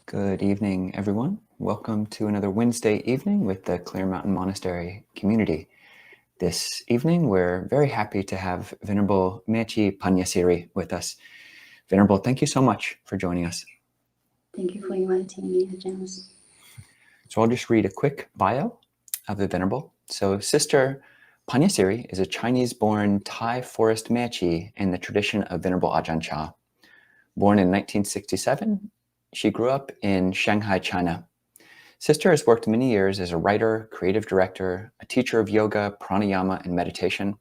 Good evening, everyone. Welcome to another Wednesday evening with the Clear Mountain Monastery community. This evening, we're very happy to have Venerable Maechee Paññāsirī with us. Venerable, thank you so much for joining us. Thank you for inviting me, Ajahn. So I'll just read a quick bio of the Venerable. So Sister Paññāsirī is a Chinese-born Thai Forest Maechee in the tradition of Venerable Ajahn Chah. Born in 1967, she grew up in Shanghai, China. Sister has worked many years as a writer, creative director, a teacher of yoga, pranayama, and meditation,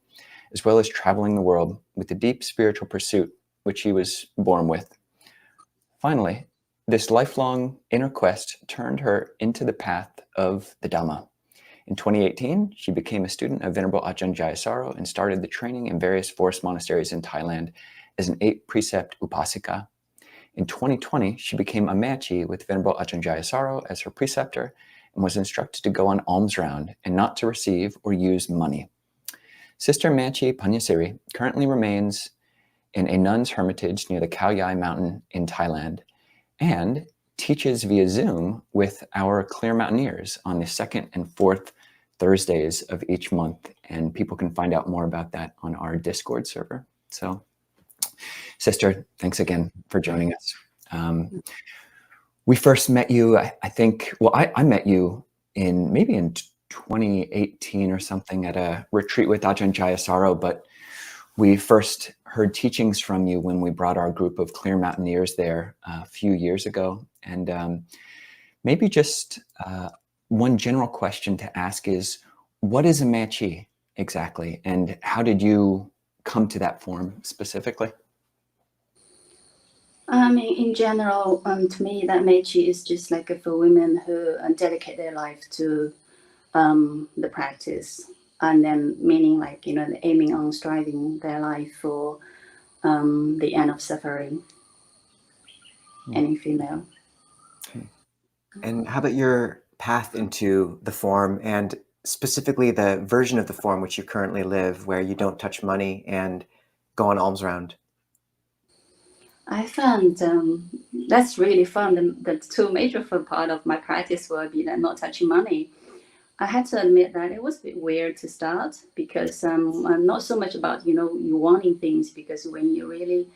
as well as traveling the world with a deep spiritual pursuit, which she was born with. Finally, this lifelong inner quest turned her into the path of the Dhamma. In 2018, she became a student of Venerable Ajahn Jayasāro and started the training in various forest monasteries in Thailand as an 8-precept Upāsikā. In 2020, she became a Maechee with Venerable Ajahn Jayasāro as her preceptor and was instructed to go on almsround and not to receive or use money. Sister Maechee Paññāsirī currently remains in a nun's hermitage near the Khao Yai mountain in Thailand and teaches via Zoom with our Clear Mountaineers on the 2nd and 4th Thursdays of each month. And people can find out more about that on our Discord server. So, Sister, thanks again for joining us. We first met you, I think, well, I met you maybe in 2018 or something at a retreat with Ajahn Jayasāro, but we first heard teachings from you when we brought our group of Clear Mountaineers there a few years ago. And maybe just one general question to ask is, what is a Maechee exactly? And how did you come to that form specifically? In general, to me, that Maechee is just like for women who dedicate their life to the practice, and then meaning like, aiming on striving their life for the end of suffering. Any female. And how about your path into the form, and specifically the version of the form which you currently live, where you don't touch money and go on almsround? I found that's really fun. The two major fun part of my practice will be that not touching money. I had to admit that it was a bit weird to start, because I'm not so much about, you wanting things, because when you really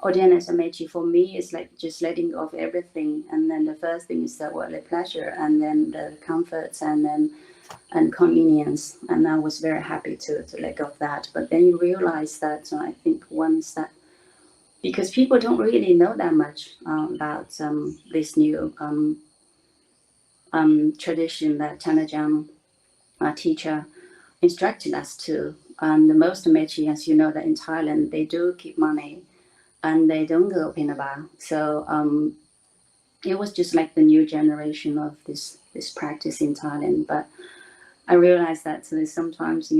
ordain as a Maechee, for me, it's like just letting go of everything. And then the first thing is the worldly pleasure, and then the comforts, and convenience. And I was very happy to let go of that. But then you realize that I think once that, because people don't really know that much about this new tradition that Chanajam teacher instructed us to. The most Maechee, as you know, that in Thailand, they do keep money and they don't go pinaba. So it was just like the new generation of this practice in Thailand. But I realized that sometimes,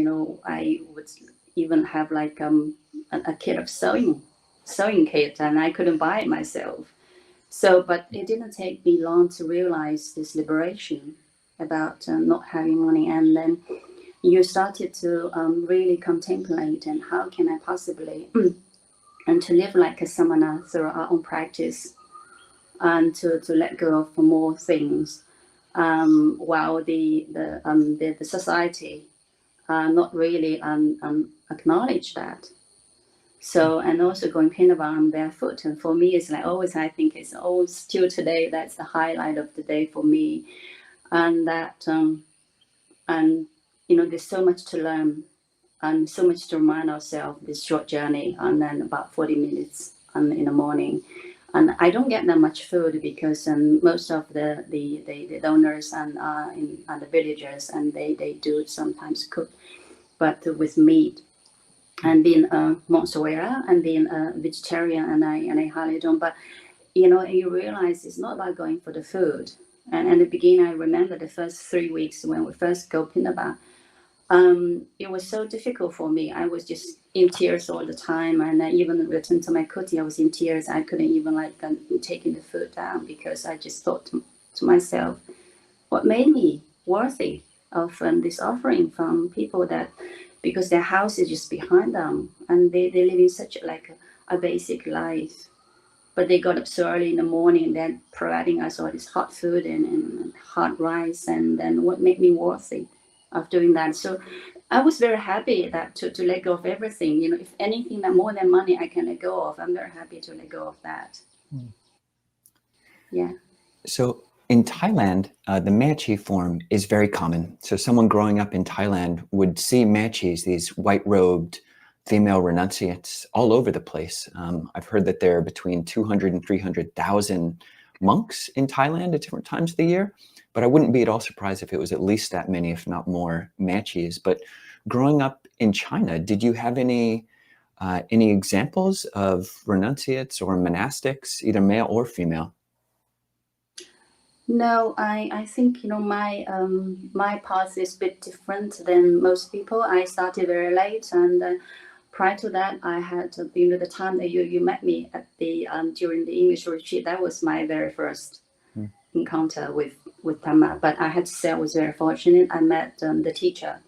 I would even have like a kit of sewing kit, and I couldn't buy it myself. So, but it didn't take me long to realize this liberation about not having money. And then you started to really contemplate, and how can I possibly and to live like a samana through our own practice, and to let go of more things, while the society not really acknowledge that. So, and also going pinaba barefoot, and for me, it's like always, I think it's always still today, that's the highlight of the day for me. And that, and there's so much to learn, and so much to remind ourselves, this short journey, and then about 40 minutes in the morning. And I don't get that much food, because most of the donors and the villagers, and they do sometimes cook, but with meat. And being a monastery and being a vegetarian, and I hardly don't. But you realize it's not about going for the food. And at the beginning, I remember the first 3 weeks when we first go pinaba, it was so difficult for me. I was just in tears all the time, and I even returned to my kuti, I was in tears. I couldn't even taking the food down, because I just thought to myself, what made me worthy of this offering from people that, because their house is just behind them, and they live in such like a basic life, But they got up so early in the morning, then providing us all this hot food and hot rice, and then what made me worthy of doing that. So I was very happy that to let go of everything. If anything that more than money I can let go of, I'm very happy to let go of that. Yeah. So in Thailand, the Maechee form is very common. So someone growing up in Thailand would see Maechees, these white-robed female renunciates, all over the place. I've heard that there are between 200 and 300,000 monks in Thailand at different times of the year, but I wouldn't be at all surprised if it was at least that many, if not more, Maechees. But growing up in China, did you have any examples of renunciates or monastics, either male or female? No, I think my path is a bit different than most people. I started very late, and prior to that, I had the time that you met me at the during the English retreat. That was my very first encounter with Dhamma. But I had to say I was very fortunate. I met the teacher,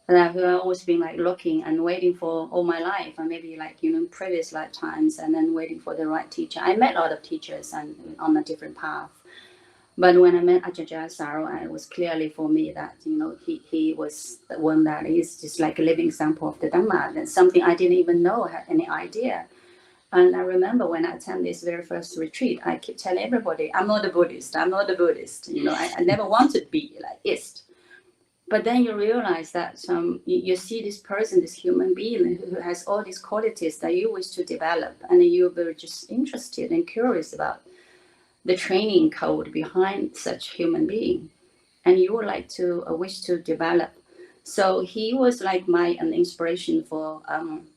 who I've always been looking and waiting for all my life, and maybe previous lifetimes, and then waiting for the right teacher. I met a lot of teachers and on a different path. But when I met Ajahn Jayasāro, it was clearly for me that he was the one that is just like a living example of the Dhamma. That's something I didn't even know, had any idea. And I remember when I attended this very first retreat, I kept telling everybody, I'm not a Buddhist, I'm not a Buddhist. I never wanted to be like ist. But then you realize that you see this person, this human being who has all these qualities that you wish to develop, and you were just interested and curious about the training code behind such human being, and you would like to wish to develop. So he was like an inspiration for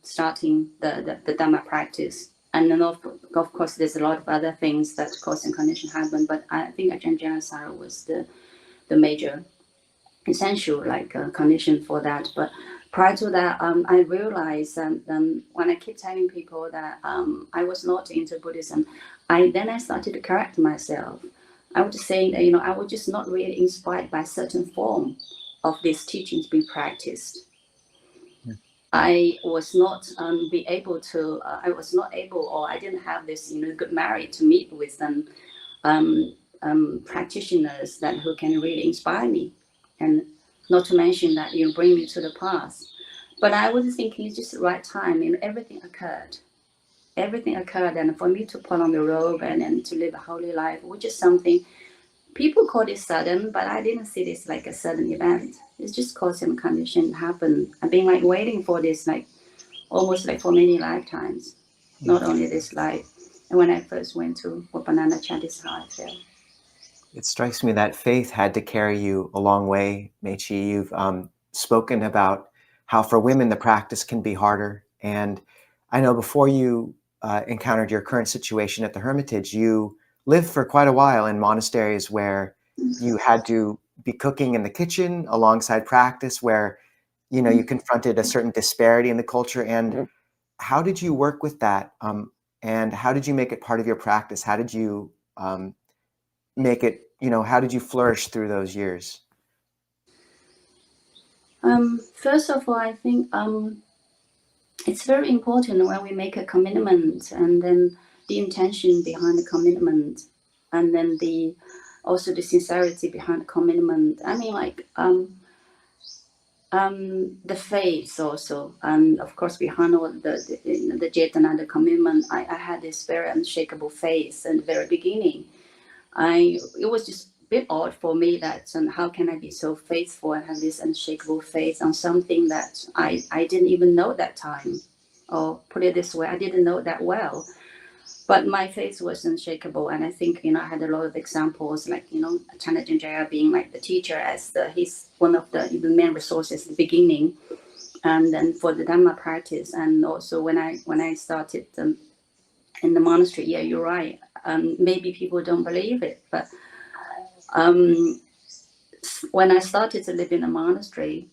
starting the Dhamma practice. And then of course there's a lot of other things that cause and condition happen, but I think Ajahn Jayasāro was the major essential condition for that. But prior to that, I realized when I keep telling people that I was not into Buddhism, I started to correct myself. I was saying that I was just not really inspired by certain form of these teachings being practiced. I was not able, or I didn't have this good merit to meet with them practitioners who can really inspire me, and not to mention that bring me to the path. But I was thinking it's just the right time. Everything occurred, and for me to put on the robe and to live a holy life, which is something people call it sudden, but I didn't see this like a sudden event. It's just cause and condition happen. I've been waiting for this almost for many lifetimes, not only this life. And when I first went to Upananda, this is how I felt. It strikes me that faith had to carry you a long way, Maechee. You've spoken about how for women the practice can be harder. And I know before you encountered your current situation at the hermitage, you lived for quite a while in monasteries where you had to be cooking in the kitchen alongside practice, where you confronted a certain disparity in the culture. And how did you work with that? And how did you make it part of your practice? How did you make it, how did you flourish through those years? First of all, I think it's very important when we make a commitment, and then the intention behind the commitment, and then also the sincerity behind the commitment. I mean, the faith also, and of course behind all the Cetana, the commitment. I had this very unshakable faith in the very beginning. It was just a bit odd for me that how can I be so faithful and have this unshakable faith on something that I didn't even know at that time, or put it this way, I didn't know that well. But my faith was unshakable, and I think I had a lot of examples, Ajahn Chah being the teacher, as he's one of the main resources at the beginning, and then for the Dhamma practice, and also when I started in the monastery. Yeah, you're right. Maybe people don't believe it, but when I started to live in a monastery,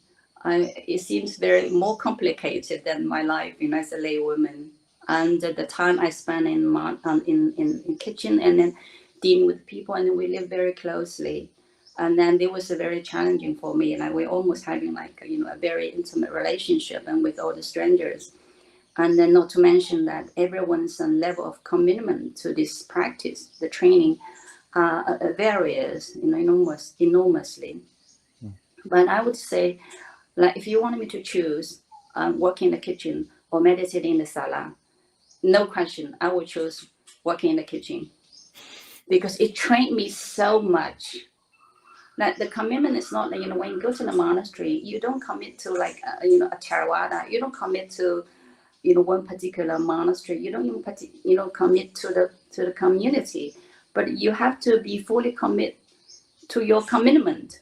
it seems very more complicated than my life as a lay woman. And the time I spent in kitchen and then dealing with people, and then we lived very closely. And then it was very challenging for me, and we're almost having a very intimate relationship and with all the strangers. And then not to mention that everyone's level of commitment to this practice, the training, varies, enormously. But I would say, like, if you wanted me to choose working in the kitchen or meditating in the sala, no question, I would choose working in the kitchen, because it trained me so much. Like, the commitment is not, when you go to the monastery, you don't commit to like a theravada. You don't commit to one particular monastery. You don't even commit to the community, but you have to be fully commit to your commitment.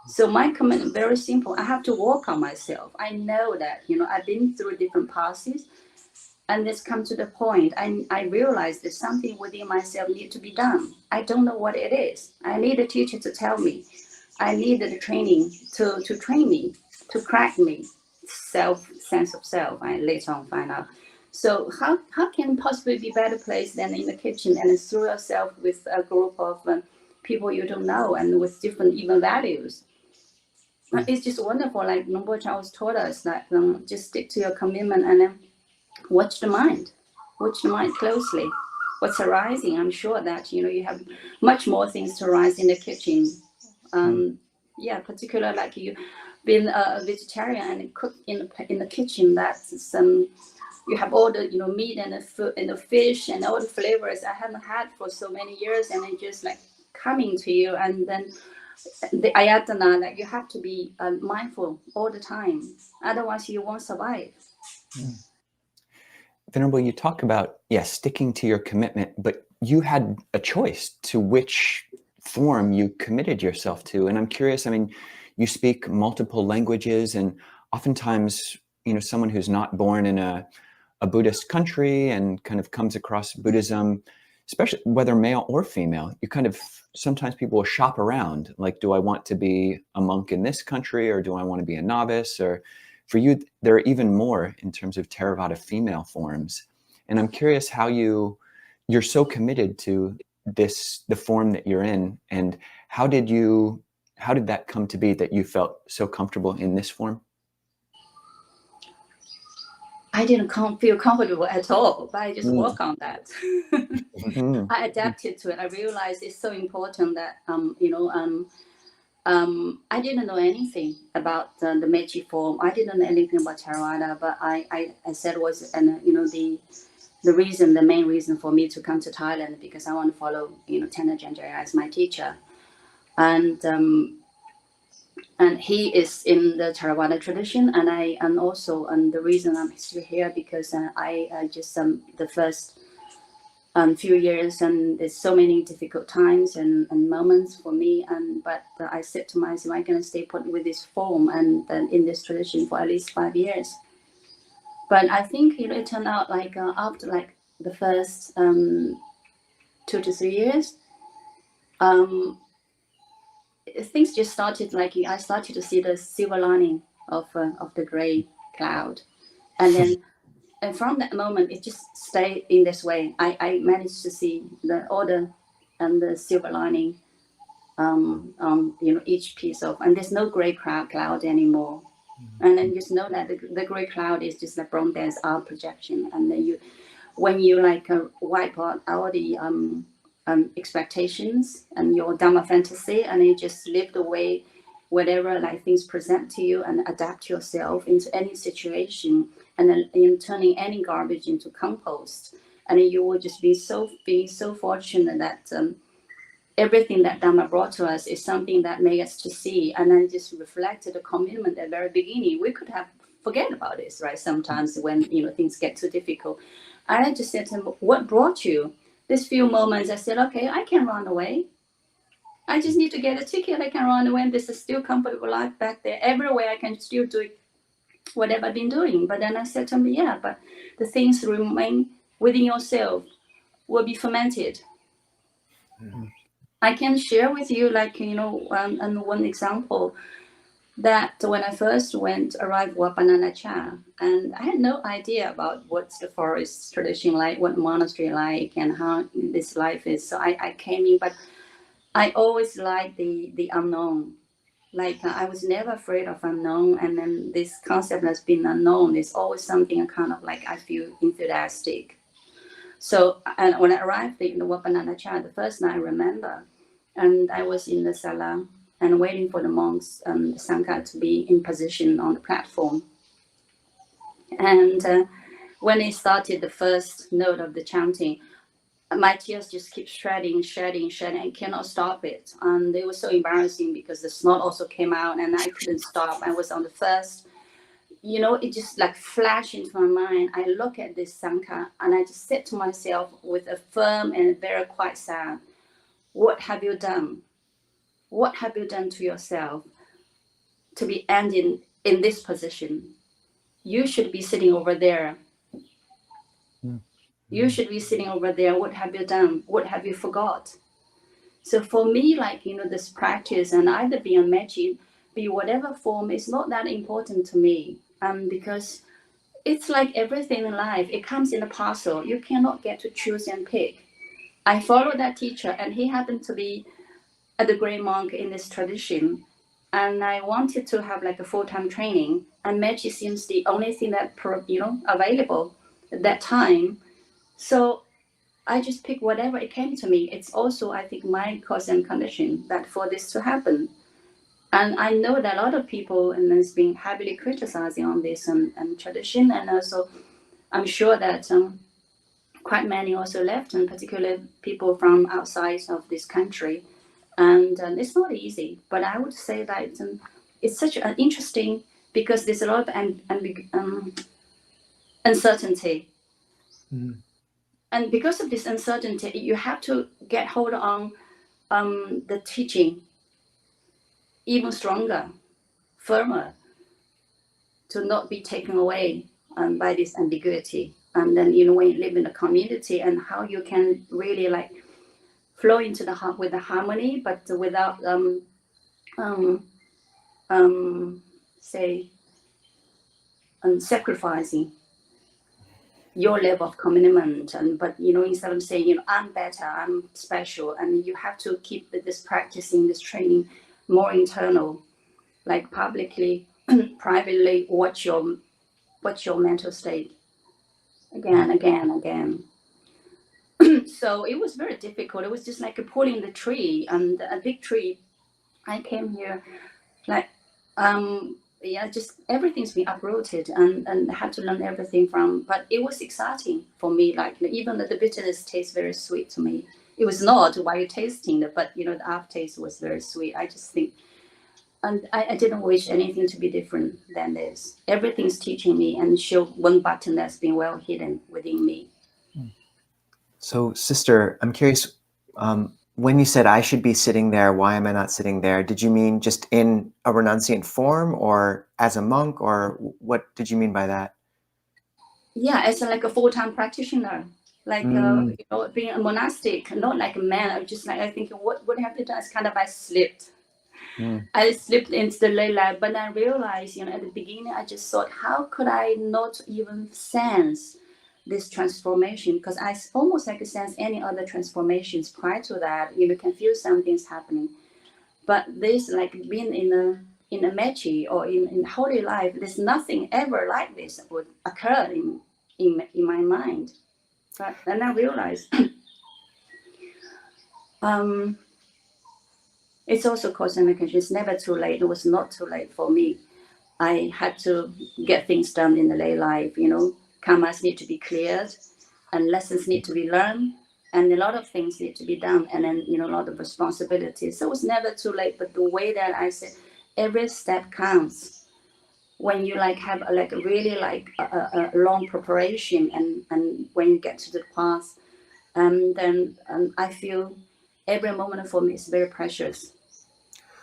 So my commitment very simple. I have to work on myself. I know that I've been through different passes, and this comes to the point. I realize there's something within myself need to be done. I don't know what it is. I need a teacher to tell me. I need the training to train me, to crack me. Sense of self. I later on find out. So how can possibly be better place than in the kitchen, and through yourself with a group of people you don't know and with different even values. It's just wonderful. Like Nombo Charles taught us that just stick to your commitment and then watch the mind closely. What's arising? I'm sure that you have much more things to arise in the kitchen. Particular like you being a vegetarian and cook in the kitchen. That's you have all the meat and the food and the fish and all the flavors I haven't had for so many years, and it just like coming to you. And then the ayatana, like you have to be mindful all the time, otherwise you won't survive. Venerable, you talk about sticking to your commitment, but you had a choice to which form you committed yourself to. And I'm curious, I mean, you speak multiple languages, and oftentimes someone who's not born in a Buddhist country and kind of comes across Buddhism, especially whether male or female, you kind of, sometimes people will shop around, like, do I want to be a monk in this country, or do I want to be a novice? Or for you, there are even more in terms of theravada female forms. And I'm curious how you're so committed to the form that you're in, and how did that come to be that you felt so comfortable in this form? I didn't feel comfortable at all, but I just work on that. I adapted to it. I realized it's so important that I didn't know anything about the Meechee form. I didn't know anything about theravada, but I said it was the main reason for me to come to Thailand, because I want to follow Ajahn Jayasāro as my teacher, and he is in the Theravada tradition, and also the reason I'm still here, because I just the first few years, and there's so many difficult times and moments for me, but I said to myself, I'm going to stay put with this form and in this tradition for at least 5 years. But I think it turned out like after like the first 2 to 3 years, things just started, like I started to see the silver lining of the gray cloud, and then and from that moment it just stayed in this way. I managed to see the order and the silver lining each piece of, and there's no gray cloud anymore. And then just know that the gray cloud is just like Brahman's our projection, and then when you like wipe out all the expectations and your Dhamma fantasy, and you just live the way whatever like things present to you, and adapt yourself into any situation, and then turning any garbage into compost, and then you will just be so fortunate that everything that Dhamma brought to us is something that made us to see, and then just reflected the commitment at the very beginning. We could have forget about this, right? Sometimes when things get too difficult, I just said to him, "What brought you?" This few moments, I said, "Okay, I can run away. I just need to get a ticket. I can run away. And this is still comfortable life back there. Everywhere I can still do whatever I've been doing." But then I said to him, "Yeah, but the things remain within yourself will be fermented." I can share with you, like, and one example, that when I first arrived at Chah, and I had no idea about what's the forest tradition like, what monastery like, and how this life is. So I came in, but I always like the unknown. Like I was never afraid of unknown, and then this concept has been unknown. There's always something kind of like I feel enthusiastic. So, and when I arrived in the Wat Pah Nanachat, the first night I remember, and I was in the sala and waiting for the monks and the Sangha to be in position on the platform. And when they started the first note of the chanting, my tears just keep shedding, and cannot stop it. And it was so embarrassing because the snot also came out and I couldn't stop. I was on the first, it just like flashed into my mind. I look at this Sangha and I just said to myself with a firm and very quiet sound, what have you done? What have you done to yourself to be ending in this position? You should be sitting over there. You should be sitting over there. What have you done? What have you forgot? So for me, like, this practice and either be on Meechee, be whatever form, is not that important to me. Because it's like everything in life, it comes in a parcel. You cannot get to choose and pick. I followed that teacher and he happened to be the great monk in this tradition. And I wanted to have like a full-time training, and Meechee seems the only thing that, available at that time. So I just picked whatever it came to me. It's also, I think, my cause and condition that for this to happen. And I know that a lot of people and has been heavily criticizing on this and tradition. And also, I'm sure that quite many also left, and particularly people from outside of this country. And it's not easy, but I would say that it's such an interesting, because there's a lot of uncertainty. And because of this uncertainty, you have to get hold on the teaching even stronger, firmer, to not be taken away by this ambiguity. And then, when you live in a community, and how you can really like flow into with the harmony, but without sacrificing your level of commitment. But instead of saying, I'm better, I'm special, and you have to keep this practicing, this training more internal, like publicly, privately, what's your mental state again. So it was very difficult. It was just like pulling the tree, and a big tree. I came here like just everything's been uprooted, and had to learn everything from. But it was exciting for me. Like even the bitterness tastes very sweet to me. It was not while you're tasting it, but the aftertaste was very sweet. I just think, and I didn't wish anything to be different than this. Everything's teaching me and show one button that's been well hidden within me. So, sister, I'm curious, when you said I should be sitting there, why am I not sitting there? Did you mean just in a renunciant form, or as a monk, or what did you mean by that? Yeah, as like a full-time practitioner, like being a monastic, not like a man. I just like, I think what happened is kind of I slipped. I slipped into the lay life, but I realized, at the beginning, I just thought, how could I not even sense this transformation? Because I almost like sense any other transformations prior to that. You can feel something's happening, but this, like being in a Meechee or in holy life, there's nothing ever like this that would occur in my mind. But then I realized. It's also cause and occasion. It's never too late. It was not too late for me. I had to get things done in the lay life. Karmas need to be cleared, and lessons need to be learned, and a lot of things need to be done, and then a lot of responsibilities. So it was never too late. But the way that I said, every step counts. When you have really a long preparation, and when you get to the path, then I feel every moment for me is very precious.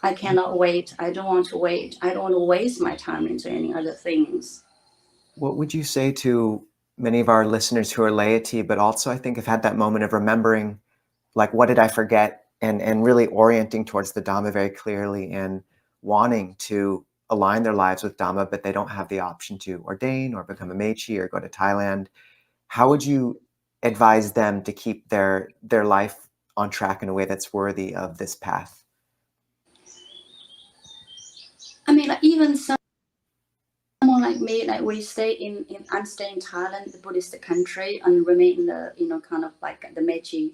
I cannot wait. I don't want to wait. I don't want to waste my time into any other things. What would you say to many of our listeners who are laity, but also I think have had that moment of remembering, like, what did I forget? And really orienting towards the Dhamma very clearly and wanting to align their lives with Dhamma, but they don't have the option to ordain or become a Meechee or go to Thailand. How would you advise them to keep their life on track in a way that's worthy of this path? even someone like me, like I'm staying in Thailand, the Buddhist country, and remain in the, you know, kind of like the Meechee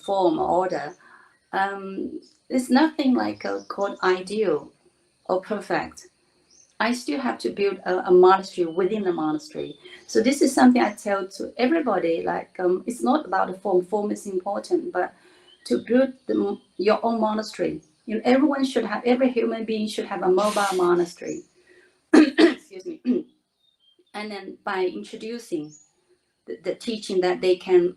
form or order. There's nothing like called ideal or perfect. I still have to build a monastery within the monastery. So this is something I tell to everybody, like it's not about the form. Form is important, but to build your own monastery. You know, every human being should have a mobile monastery. Excuse me. And then by introducing the teaching that they can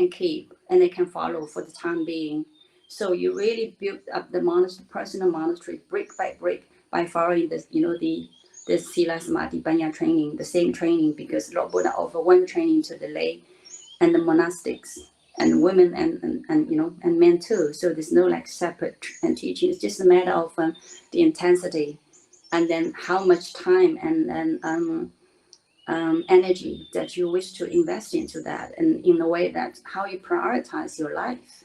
keep and they can follow for the time being. So you really build up the monastery, personal monastery, brick by brick, by following this, you know, the Sila Samadhi Panya training, the same training, because Lord Buddha offered one training to the lay and the monastics and women and you know, and men too. So there's no like separate teaching. It's just a matter of the intensity, and then how much time and energy that you wish to invest into that, and in a way that how you prioritize your life.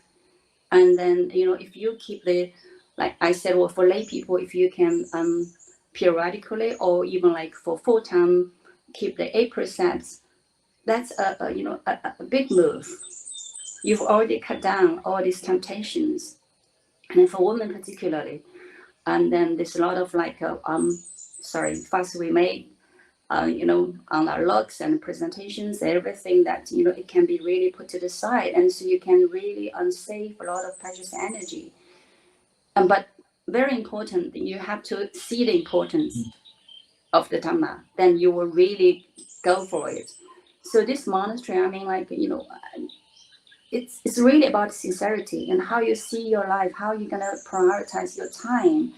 And then, you know, if you keep the, like I said, well, for lay people, if you can periodically or even like for full time keep the 8 precepts, that's a big move. You've already cut down all these temptations, and for women particularly. And then there's a lot of like fuss we made, you know, on our looks and presentations, everything that, you know, it can be really put to the side, and so you can really unsave a lot of precious energy. But very important, you have to see the importance of the Dhamma, then you will really go for it. So this monastery, I mean, like, you know, it's really about sincerity and how you see your life, how you're gonna prioritize your time.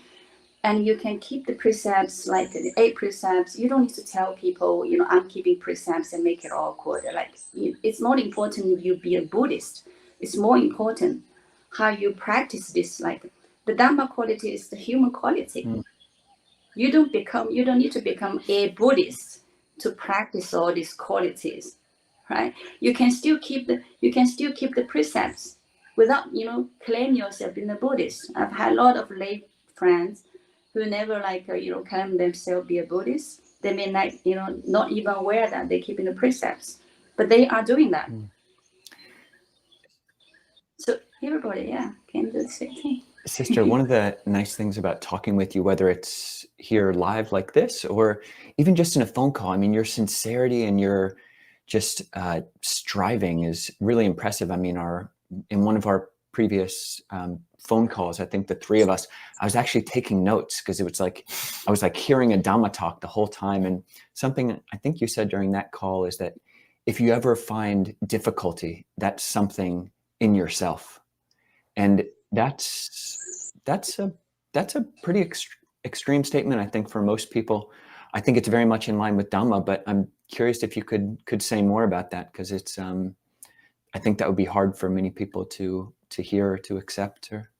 And you can keep the precepts, like the 8 precepts. You don't need to tell people, you know, I'm keeping precepts and make it awkward. Like, it's not important you be a Buddhist. It's more important how you practice this. Like the Dhamma quality is the human quality. You don't need to become a Buddhist to practice all these qualities, right? You can still keep the precepts without, you know, claim yourself being a Buddhist. I've had a lot of lay friends who never like claim themselves be a Buddhist. They may not, you know, not even aware that they're keeping the precepts, but they are doing that. So everybody, can do the same thing. Sister, one of the nice things about talking with you, whether it's here live like this or even just in a phone call, I mean, your sincerity and your just striving is really impressive. I mean, in one of our previous phone calls, I think the 3 of us, I was actually taking notes because it was like I was like hearing a Dhamma talk the whole time. And something I think you said during that call is that if you ever find difficulty, that's something in yourself. And that's a pretty extreme statement, I think, for most people. I think it's very much in line with Dhamma, but I'm curious if you could say more about that, because it's I think that would be hard for many people to hear or to accept. Or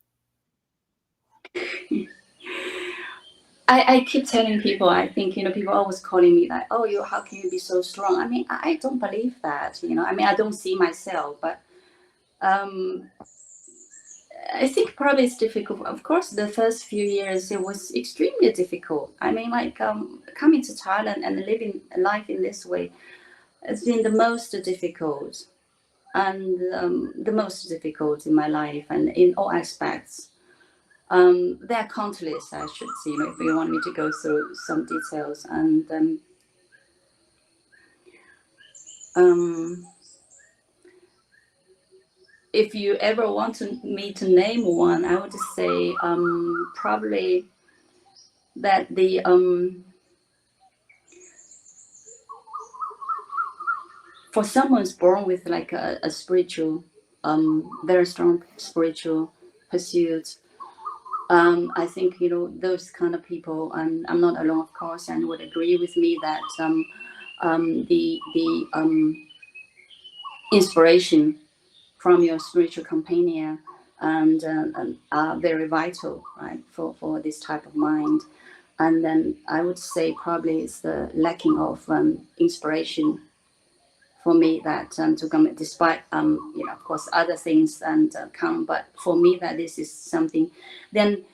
I keep telling people, I think, you know, people always calling me like, oh, how can you be so strong? I mean, I don't believe that, you know. I mean, I don't see myself, but I think probably it's difficult. Of course, the first few years, it was extremely difficult. I mean, like coming to Thailand and living life in this way has been the most difficult, and the most difficult in my life and in all aspects. There are countless, I should say, you know, if you want me to go through some details. And if you ever want me to name one, I would say probably that the for someone who's born with like a spiritual, very strong spiritual pursuit, I think, you know, those kind of people, and I'm not alone, of course, and would agree with me that the inspiration from your spiritual companion and are very vital, right, for this type of mind. And then I would say probably it's the lacking of inspiration for me that to come, despite you know, of course, other things and come, but for me that this is something. Then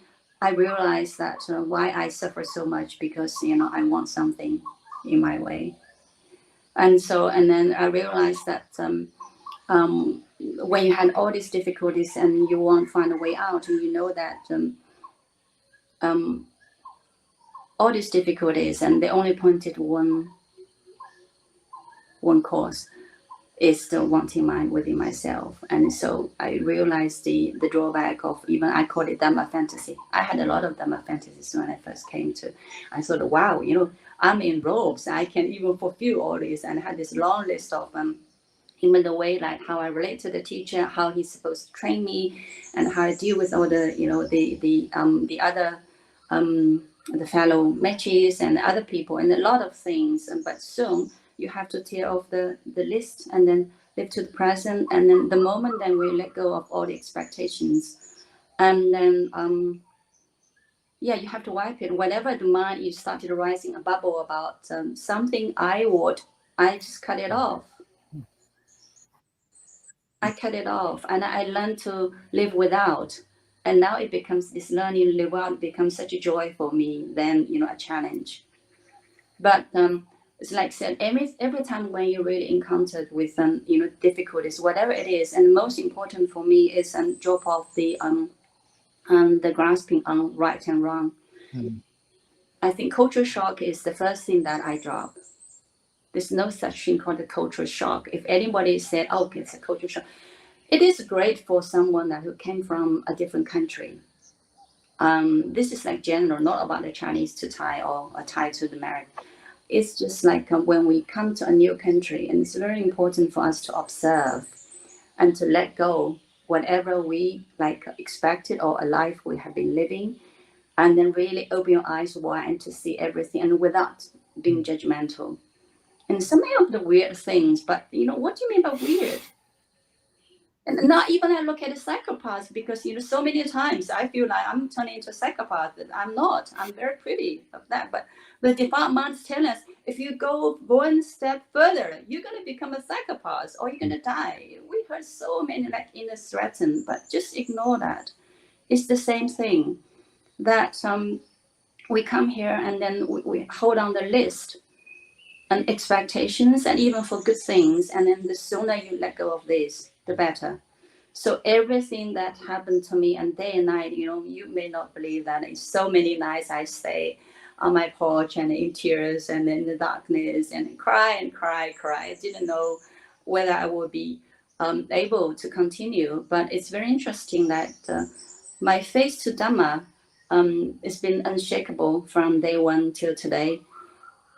I realized that why I suffer so much, because I want something in my way, and then I realized that when you had all these difficulties and you want to find a way out, and that all these difficulties, and they only pointed one cause, is the wanting mind within myself. And so I realized the drawback of, even I call it Dhamma fantasy. I had a lot of Dhamma fantasies when I first came to. I thought, wow, I'm in robes, I can even fulfill all this, and I had this long list of even the way, like how I relate to the teacher, how he's supposed to train me, and how I deal with all the the other the fellow Mechees and other people, and a lot of things. But soon you have to tear off the list and then live to the present, and then the moment then we let go of all the expectations, and then you have to wipe it. Whenever the mind you started rising a bubble about something I just cut it off. I cut it off, and I learned to live without. And now it becomes this learning to live without becomes such a joy for me than a challenge. But it's like I said, every time when you really encountered with difficulties, whatever it is, and most important for me is drop off the grasping on right and wrong. I think cultural shock is the first thing that I drop. There's no such thing called a cultural shock. If anybody said, "Oh, okay, it's a cultural shock," it is great for someone who came from a different country. This is like general, not about the Chinese to Thai or a Thai to the American. It's just like when we come to a new country, and it's very important for us to observe and to let go whatever we expected or a life we have been living, and then really open your eyes wide and to see everything, and without being judgmental. And some of the weird things, but what do you mean by weird? And not even I look at a psychopath, because so many times I feel like I'm turning into a psychopath. I'm not. I'm very pretty of that. But the devout monks tell us, if you go one step further, you're going to become a psychopath or you're going to die. We heard so many inner threatened, but just ignore that. It's the same thing that we come here and then we hold on the list and expectations, and even for good things, and then the sooner you let go of this, the better. So everything that happened to me, and day and night, you may not believe that it's so many nights I stay on my porch and in tears and in the darkness and cry and cry. I didn't know whether I would be able to continue. But it's very interesting that my faith to Dhamma has been unshakable from day one till today.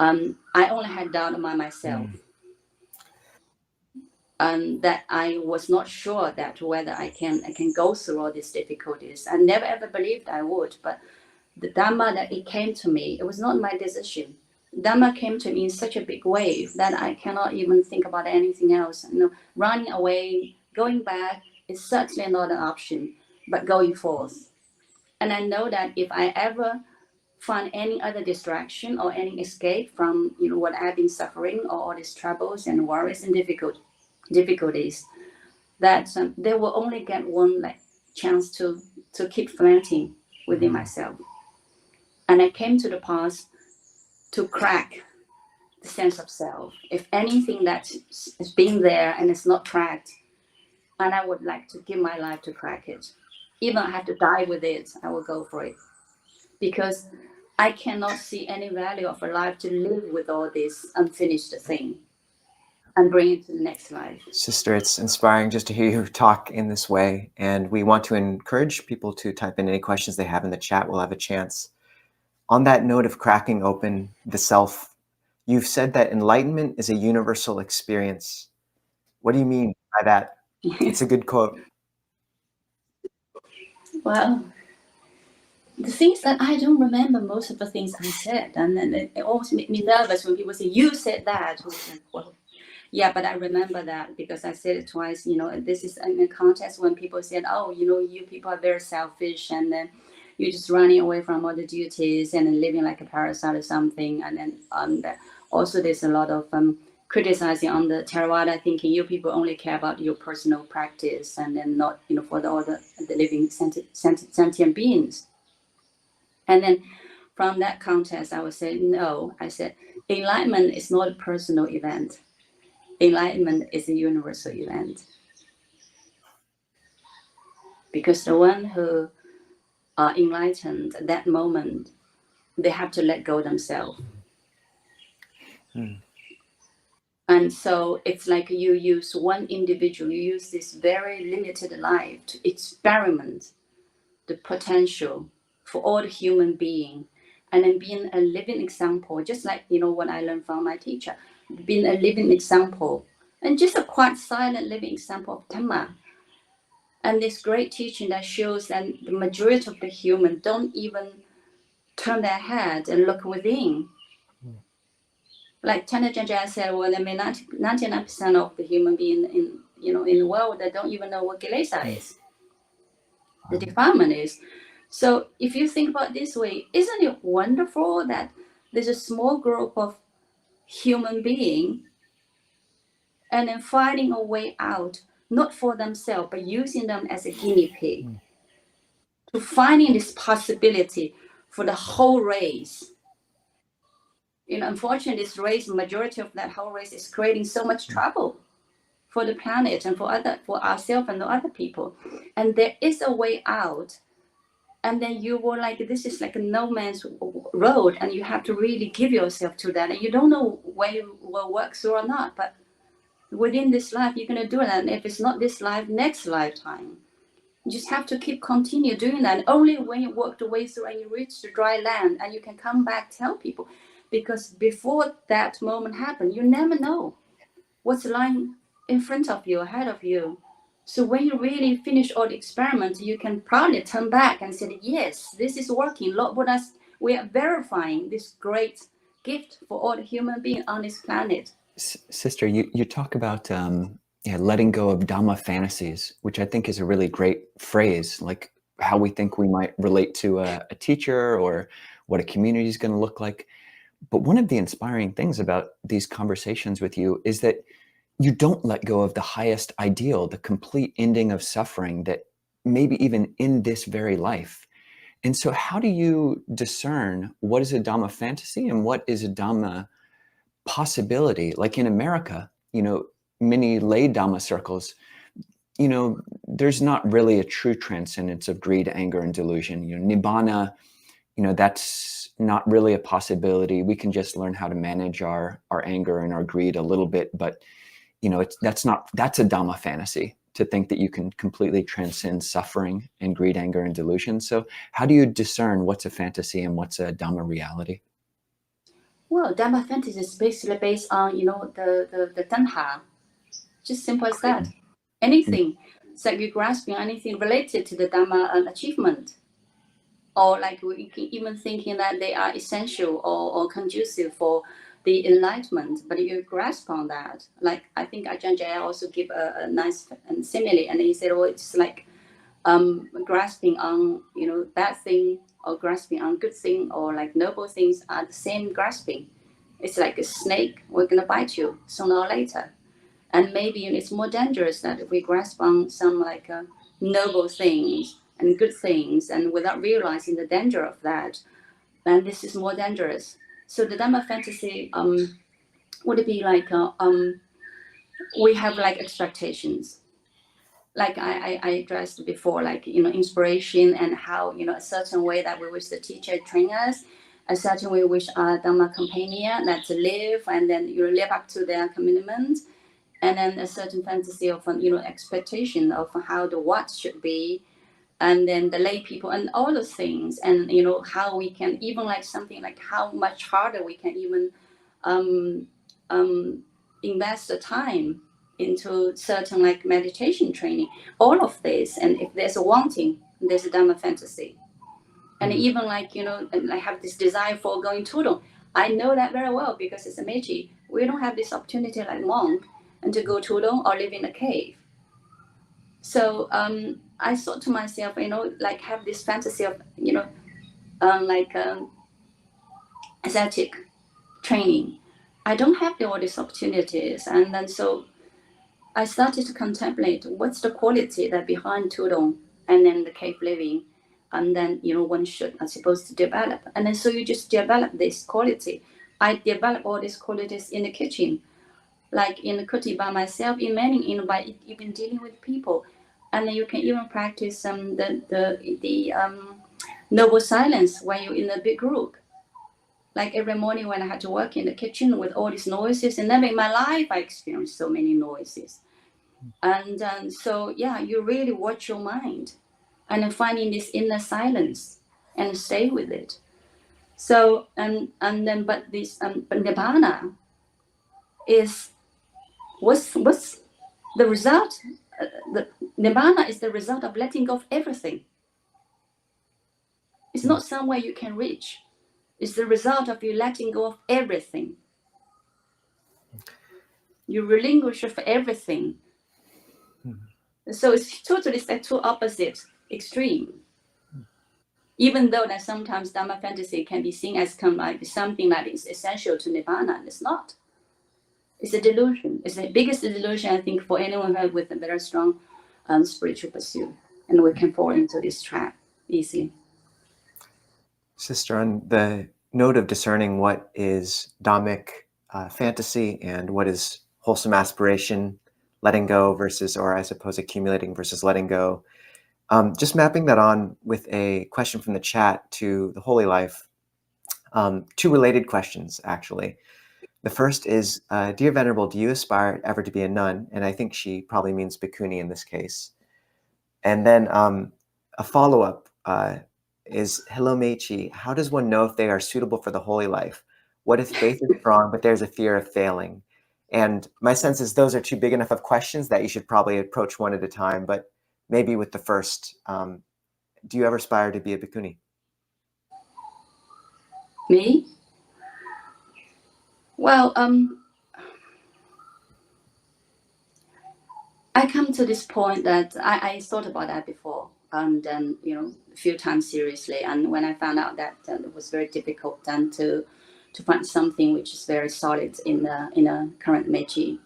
I only had doubt about myself. And that I was not sure that whether I can go through all these difficulties. I never ever believed I would, but the Dhamma that it came to me, it was not my decision. Dhamma came to me in such a big wave that I cannot even think about anything else. Running away, going back is certainly not an option, but going forth. And I know that if I ever find any other distraction or any escape from what I've been suffering, or all these troubles and worries and difficulties, that they will only get one chance to keep fermenting within myself. And I came to the path to crack the sense of self. If anything that has been there and it's not cracked, and I would like to give my life to crack it. Even I have to die with it, I will go for it. Because I cannot see any value of a life to live with all this unfinished thing and bring it to the next life. Sister, it's inspiring just to hear you talk in this way. And we want to encourage people to type in any questions they have in the chat. We'll have a chance. On that note of cracking open the self, you've said that enlightenment is a universal experience. What do you mean by that? It's a good quote. Well, the things that I don't remember most of the things I said, and then it always makes me nervous when people say, "You said that." Well, yeah, but I remember that because I said it twice. This is in a context when people said, "Oh, you people are very selfish, and then you're just running away from all the duties and then living like a parasite or something." And then also there's a lot of criticizing on the theravada, thinking you people only care about your personal practice and then not, for all the living sentient beings. And then from that context, I would say, no, I said, enlightenment is not a personal event. Enlightenment is a universal event. Because the one who are enlightened at that moment, they have to let go themselves. And so it's like you use one individual, you use this very limited life to experiment the potential for all the human being, and then being a living example, just like, what I learned from my teacher, being a living example, and just a quite silent living example of Dhamma. And this great teaching that shows that the majority of the human don't even turn their head and look within. Like Ajahn Chah said, well, there may 99% of the human being in the world that don't even know what kilesa is, the defilement is. So if you think about it this way, isn't it wonderful that there's a small group of human beings and then finding a way out, not for themselves, but using them as a guinea pig, to finding this possibility for the whole race. Unfortunately, this race, majority of that whole race is creating so much trouble for the planet and for ourselves and the other people. And there is a way out. And then you were like, this is like a no man's road, and you have to really give yourself to that. And you don't know where you will work through or not, but within this life, you're going to do it. And if it's not this life, next lifetime. You just have to continue doing that. And only when you work the way through and you reach the dry land and you can come back, tell people. Because before that moment happened, you never know what's lying in front of you, ahead of you. So when you really finish all the experiments, you can proudly turn back and say, yes, this is working. Lord Buddha, we are verifying this great gift for all the human beings on this planet. Sister, you talk about letting go of Dhamma fantasies, which I think is a really great phrase, like how we think we might relate to a teacher or what a community is going to look like. But one of the inspiring things about these conversations with you is that you don't let go of the highest ideal, the complete ending of suffering that maybe even in this very life. And so how do you discern what is a Dhamma fantasy and what is a Dhamma possibility? Like in America, many lay Dhamma circles, there's not really a true transcendence of greed, anger, and delusion. Nibbana, that's not really a possibility. We can just learn how to manage our anger and our greed a little bit, but that's a Dhamma fantasy, to think that you can completely transcend suffering and greed, anger, and delusion. So how do you discern what's a fantasy and what's a Dhamma reality? Well, Dhamma fantasy is basically based on, the tanha. Just simple as that. Anything. It's like you're grasping anything related to the Dhamma achievement. Or like we can even thinking that they are essential or conducive for the enlightenment, but you grasp on that. Like I think Ajahn Jayasāro also give a nice simile, and he said, it's like grasping on bad thing or grasping on good thing or like noble things are the same grasping. It's like a snake, we're gonna bite you sooner or later. And maybe it's more dangerous that if we grasp on some like noble things and good things, and without realizing the danger of that, then this is more dangerous. So the Dhamma fantasy would be like we have like expectations, like I addressed before, like inspiration and how a certain way that we wish the teacher train us, a certain way we wish our Dhamma companion that to live, and then you live up to their commitment, and then a certain fantasy of expectation of how the what should be. And then the lay people and all those things, and how we can even like something like how much harder we can even invest the time into certain like meditation training, all of this. And if there's a wanting, there's a Dhamma fantasy. And even like and I have this desire for going Tudong. I know that very well because as a Meechee, we don't have this opportunity like monk and to go Tudong or live in a cave. So I thought to myself, like have this fantasy of, ascetic training. I don't have all these opportunities. And then so I started to contemplate what's the quality that behind Tudong and then the cave living. and then one should are supposed to develop, and then so you just develop this quality. I develop all these qualities in the kitchen, like in the cooking by myself, in many, by even dealing with people, and then you can even practice the noble silence when you're in a big group. Like every morning when I had to work in the kitchen with all these noises, and never in my life I experienced so many noises. And so yeah, you really watch your mind, and then finding this inner silence and stay with it. So and then but this but nibbana is what's the result. The nibbana is the result of letting go of everything. It's not somewhere you can reach. It's the result of you letting go of everything. You relinquish of everything. So it's totally like two opposite extreme. Even though that sometimes Dhamma fantasy can be seen as like something that is essential to Nibbana, it's not. It's a delusion. It's the biggest delusion, I think, for anyone with a very strong spiritual pursuit. And we can fall into this trap easily. Sister, on the note of discerning what is Dhammic fantasy and what is wholesome aspiration, letting go versus, or I suppose accumulating versus letting go, just mapping that on with a question from the chat to the holy life. Two related questions, actually. The first is, Dear Venerable, do you aspire ever to be a nun? And I think she probably means bhikkhuni in this case. And then a follow-up is, hello, Meechee, how does one know if they are suitable for the holy life? What if faith is strong, but there's a fear of failing? And my sense is those are too big enough of questions that you should probably approach one at a time, but maybe with the first, do you ever aspire to be a bhikkhuni? Me? Well, I come to this point that I thought about that before, and then a few times seriously. And when I found out that it was very difficult then to find something which is very solid in a current Meechee,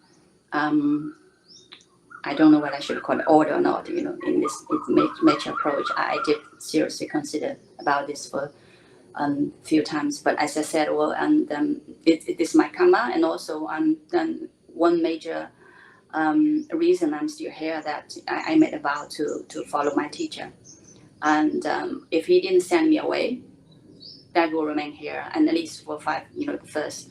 I don't know whether I should call it order or not. In this Meechee approach, I did seriously consider about this for few times. But as I said, well, and it is my karma, and also then one major reason I'm still here, that I made a vow to follow my teacher, and if he didn't send me away, that will remain here, and at least for the first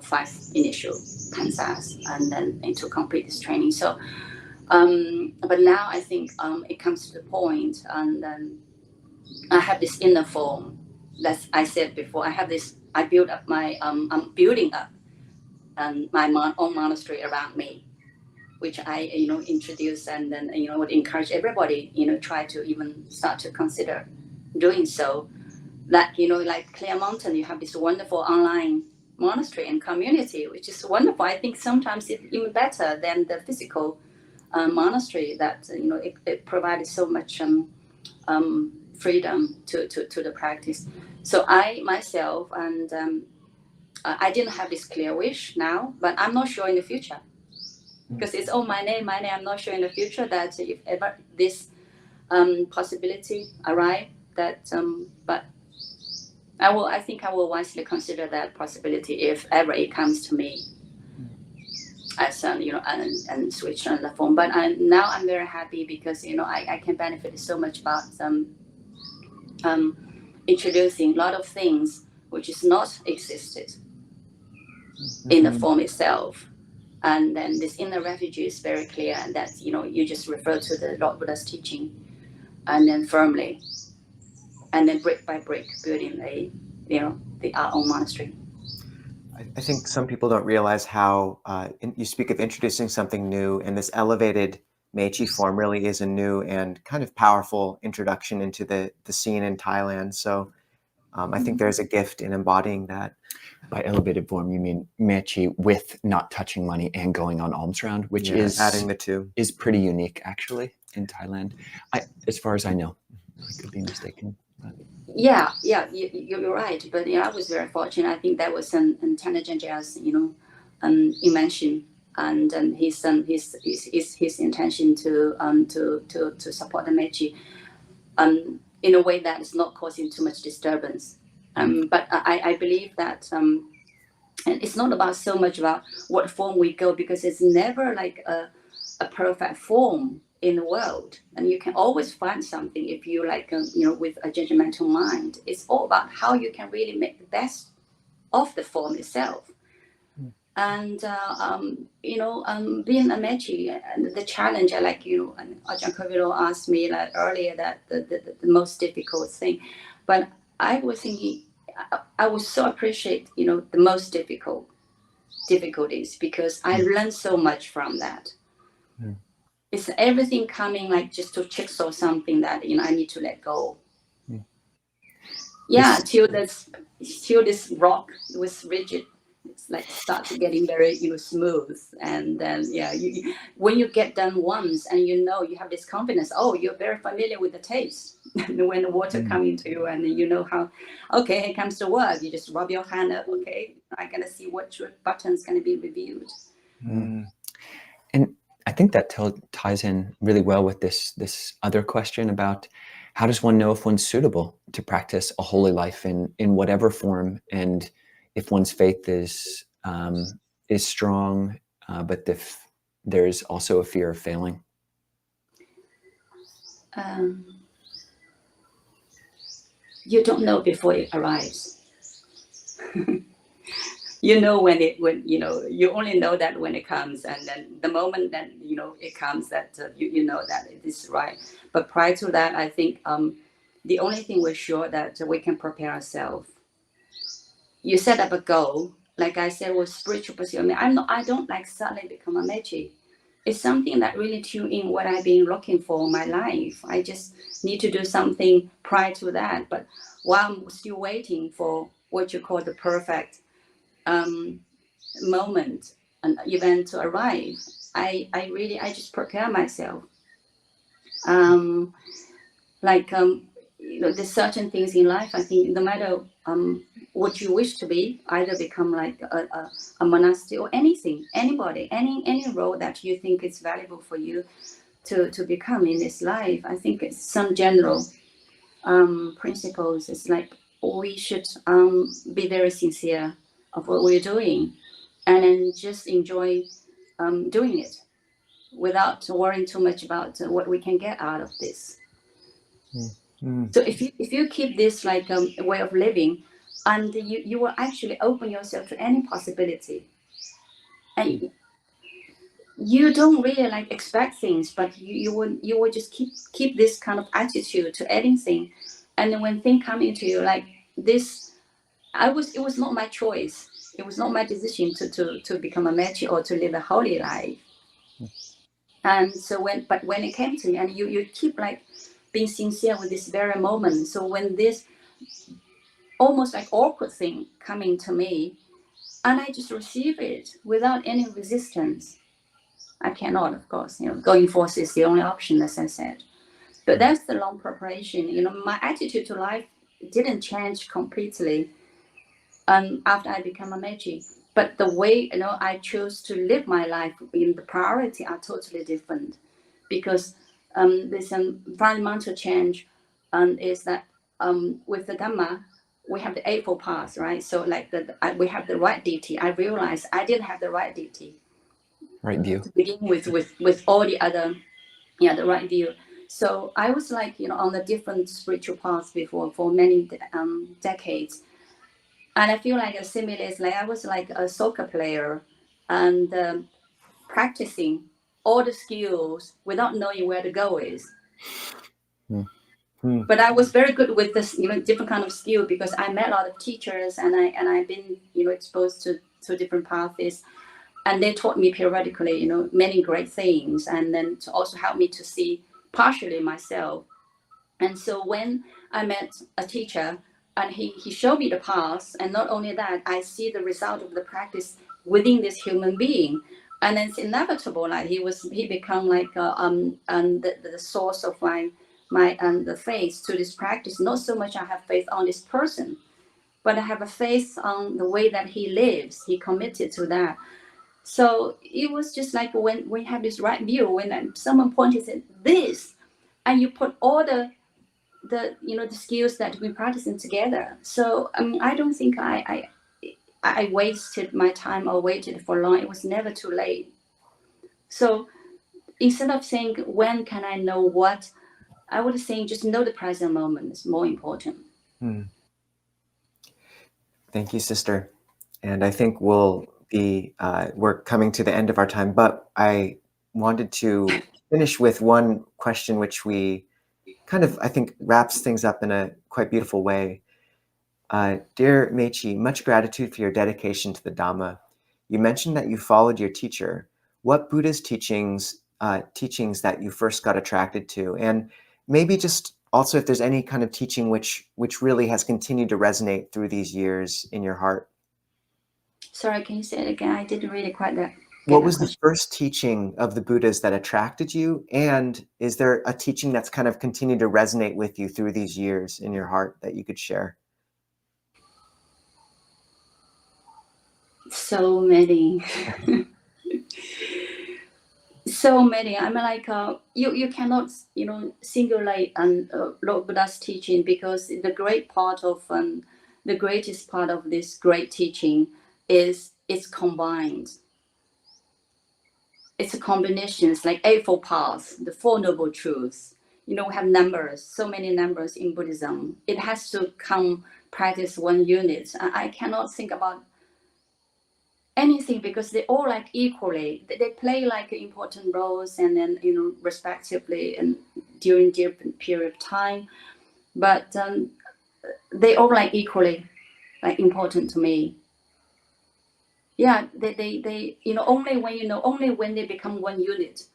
5 initial kansas, and then to complete this training. So, but now I think it comes to the point, and then I have this inner form. As I said before, I build up my I'm building up my own monastery around me, which I introduce, and then would encourage everybody try to even start to consider doing so. Like like Clear Mountain, you have this wonderful online monastery and community, which is wonderful. I think sometimes it's even better than the physical monastery, that it provided so much freedom to the practice. So I myself, and I didn't have this clear wish now, but I'm not sure in the future, because it's all my name. I'm not sure in the future that if ever this possibility arrive, that but I think I will wisely consider that possibility if ever it comes to me, as and switch on the phone. But now I'm very happy, because I can benefit so much about introducing a lot of things which is not existed in the form itself. And then this inner refugee is very clear, and that you just refer to the Lord Buddha's teaching, and then firmly, and then brick by brick building our own monastery. I think some people don't realize how you speak of introducing something new, and this elevated Meechee form really is a new and kind of powerful introduction into the scene in Thailand. So I think there's a gift in embodying that. By elevated form, you mean Meechee with not touching money and going on almsround, which is adding the two is pretty unique actually in Thailand. As far as I know, I could be mistaken. But. Yeah, you're right. But I was very fortunate. I think that was Ajahn Chah's invention, and his intention to support the Meechee. in a way that is not causing too much disturbance. But I believe that, and it's not about so much about what form we go, because it's never like a perfect form in the world, and you can always find something if you like, with a judgmental mind. It's all about how you can really make the best of the form itself. And being a Meechee, and the challenge, and Ajahn Kovilo asked me like earlier that the most difficult thing, but I was thinking, I was so appreciate the most difficulties, because I learned so much from that. It's everything coming like just to jigsaw something that I need to let go. Till this rock was rigid. It's like started getting very smooth, and then when you get done once, and you have this confidence, you're very familiar with the taste. When the water comes into you, and then how, okay, here comes the work. You just rub your hand up. Okay, I'm gonna see what button's gonna be reviewed. And I think that ties in really well with this other question about how does one know if one's suitable to practice a holy life in whatever form, and if one's faith is strong, but if there's also a fear of failing. You don't know before it arrives. You only know that when it comes, and then the moment that it comes, that you know that it is right. But prior to that, I think the only thing we're sure that we can prepare ourselves. You set up a goal, like I said, with spiritual pursuit. I don't like suddenly become a Meechee. It's something that really tune in what I've been looking for in my life. I just need to do something prior to that. But while I'm still waiting for what you call the perfect moment and event to arrive, I just prepare myself. There's certain things in life, I think, no matter what you wish to be, either become like a monastery or anything, anybody, any role that you think is valuable for you to become in this life. I think it's some general principles. It's like we should be very sincere of what we're doing, and then just enjoy doing it without worrying too much about what we can get out of this. So if you keep this like a way of living, and you will actually open yourself to any possibility, and you don't really like expect things, but you will just keep this kind of attitude to anything, and then when things come into you like this, it was not my choice. It was not my decision to become a Meechee or to live a holy life. And so when it came to me, and you keep like being sincere with this very moment. So when this almost like awkward thing coming to me, and I just receive it without any resistance. I cannot, of course, going forth is the only option, as I said. But that's the long preparation. My attitude to life didn't change completely after I became a Meechee. But the way I chose to live my life, the priority are totally different, because there's some fundamental change, is that with the Dhamma, we have the Eightfold Path, right? So like we have the right deity. I realized I didn't have the right deity. Right view. To begin with all the other, the right view. So I was like, on a different spiritual path before for many decades. And I feel like a similar is like I was like a soccer player, and practicing all the skills without knowing where the goal is. But I was very good with this, different kind of skill, because I met a lot of teachers, and I've been, exposed to different paths, and they taught me periodically, many great things, and then to also help me to see partially myself. And so when I met a teacher, and he showed me the path, and not only that, I see the result of the practice within this human being, and it's inevitable. Like he become like the source of my the faith to this practice. Not so much I have faith on this person, but I have a faith on the way that he lives. He committed to that. So it was just like when we have this right view, when someone pointed at this, and you put all the the skills that we practicing together. So I don't think I wasted my time or waited for long. It was never too late. So instead of saying when can I know what, I would say just know the present moment is more important. Thank you, sister. And I think we're coming to the end of our time, but I wanted to finish with one question which we kind of, I think, wraps things up in a quite beautiful way. Dear Meechee, much gratitude for your dedication to the Dhamma. You mentioned that you followed your teacher. What Buddhist teachings that you first got attracted to? And maybe just also if there's any kind of teaching which really has continued to resonate through these years in your heart. Sorry, can you say it again? I didn't really quite get what was the first teaching of the Buddhas that attracted you? And is there a teaching that's kind of continued to resonate with you through these years in your heart that you could share? So many. So many. I mean, like you cannot singulate Lord Buddha's teaching, because the greatest part of this great teaching is it's combined. It's a combination. It's like Eightfold Paths, the Four Noble Truths. We have numbers, so many numbers in Buddhism. It has to come practice one unit. I cannot think about anything, because they all like equally. They play like important roles, and then respectively, and during different period of time. But they all like equally like important to me. Yeah, they only when they become one unit,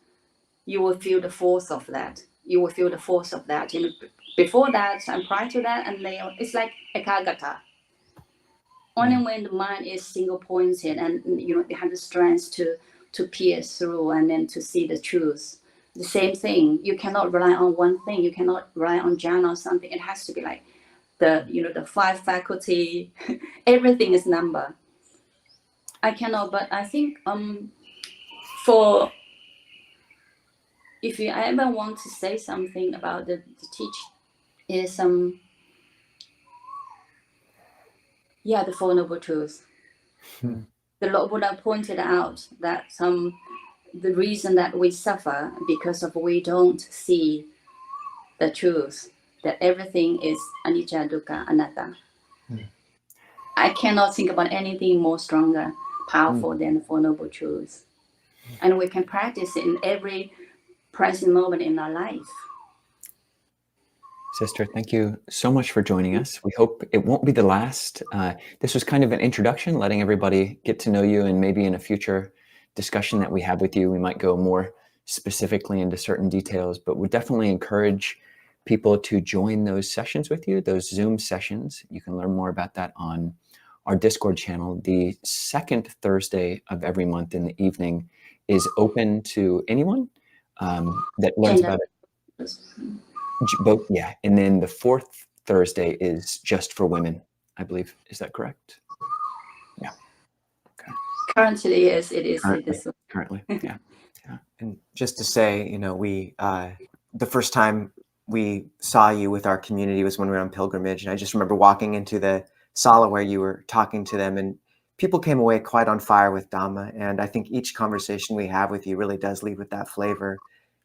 you will feel the force of that. You will feel the force of that. Before that and prior to that, and it's like ekagata. Only when the mind is single pointed, and they have the strength to pierce through and then to see the truth. The same thing. You cannot rely on one thing. You cannot rely on jhana or something. It has to be like the five faculty. Everything is number. I cannot, but I think if you ever want to say something about the teach is the Four Noble Truths. The Lord Buddha pointed out that the reason that we suffer because of we don't see the truth, that everything is anicca, dukkha, anatta. I cannot think about anything more stronger, powerful than the Four Noble Truths. And we can practice it in every present moment in our life. Sister, thank you so much for joining us. We hope it won't be the last. This was kind of an introduction, letting everybody get to know you, and maybe in a future discussion that we have with you, we might go more specifically into certain details, but we definitely encourage people to join those sessions with you, those Zoom sessions. You can learn more about that on our Discord channel. The second Thursday of every month in the evening is open to anyone that learns about it. Both, yeah. And then the fourth Thursday is just for women, I believe. Is that correct? Yeah. Okay. Currently, yes, it is. Currently, yeah. And just to say, we the first time we saw you with our community was when we were on pilgrimage, and I just remember walking into the sala where you were talking to them, and people came away quite on fire with Dhamma. And I think each conversation we have with you really does leave with that flavor.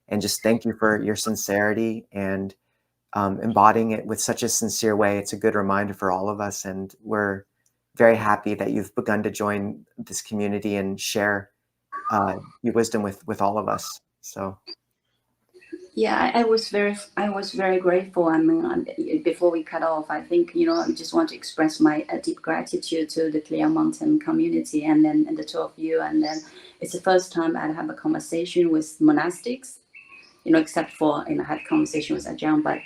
And just thank you for your sincerity and embodying it with such a sincere way. It's a good reminder for all of us. And we're very happy that you've begun to join this community and share your wisdom with all of us. So. Yeah, I was very grateful. I mean, before we cut off, I think, I just want to express my deep gratitude to the Clear Mountain community, and then the two of you. And then it's the first time I have a conversation with monastics, except for, I had a conversation with Ajahn, but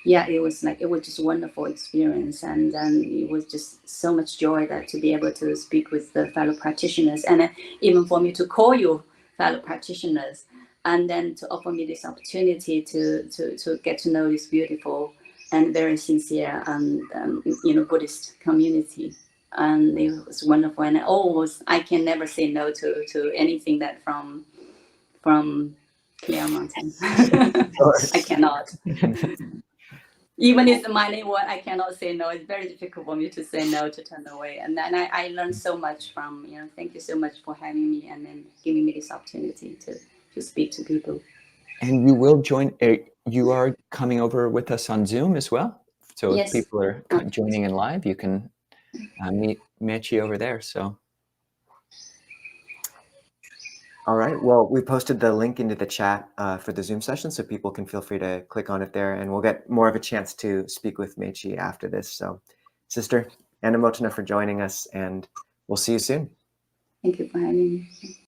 it was just a wonderful experience. And then it was just so much joy that to be able to speak with the fellow practitioners, and even for me to call you fellow practitioners, and then to offer me this opportunity to get to know this beautiful and very sincere Buddhist community. And it was wonderful. And I can never say no to anything that from Clear Mountain. I cannot. Even it's my name word, I cannot say no. It's very difficult for me to say no, to turn away. And then I learned so much from, thank you so much for having me and then giving me this opportunity to speak to people. And you will join, you are coming over with us on Zoom as well. So Yes. if people are joining in live, you can meet Maechee over there. So. All right. Well, we posted the link into the chat for the Zoom session, so people can feel free to click on it there, and we'll get more of a chance to speak with Maechee after this. So, Sister, Anumotana for joining us, and we'll see you soon. Thank you for having me.